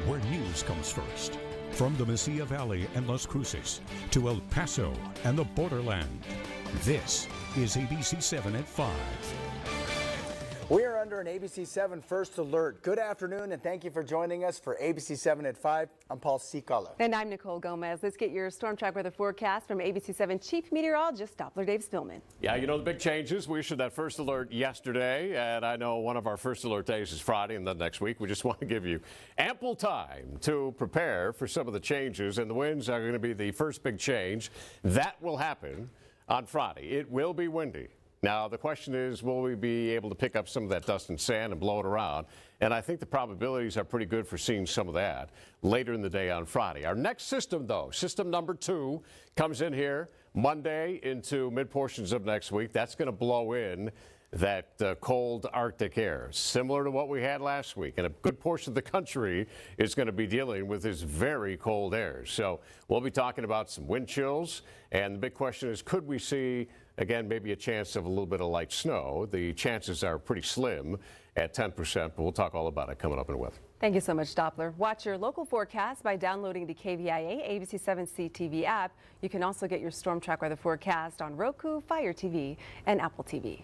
where news comes first. From the Mesilla Valley and Las Cruces to El Paso and the borderland, this is ABC 7 at 5. We are under an ABC 7 First Alert. Good afternoon and thank you for joining us for ABC 7 at 5. I'm Paul Cicala. And I'm Nicole Gomez. Let's get your storm track weather forecast from ABC 7 Chief Meteorologist Doppler Dave Spillman. Yeah, you know the big changes. We issued that first alert yesterday, and I know one of our first alert days is Friday, and then next week we just want to give you ample time to prepare for some of the changes, and the winds are going to be the first big change. That will happen on Friday. It will be windy. Now, the question is, will we be able to pick up some of that dust and sand and blow it around? And I think the probabilities are pretty good for seeing some of that later in the day on Friday. Our next system, though, system number 2, comes in here Monday into mid-portions of next week. That's going to blow in that cold Arctic air, similar to what we had last week. And a good portion of the country is going to be dealing with this very cold air. So we'll be talking about some wind chills. And the big question is, could we see, again, maybe a chance of a little bit of light snow? The chances are pretty slim at 10%, but we'll talk all about it coming up in a weather. Thank you so much, Doppler. Watch your local forecast by downloading the KVIA ABC 7 CTV app. You can also get your storm track weather forecast on Roku, Fire TV, and Apple TV.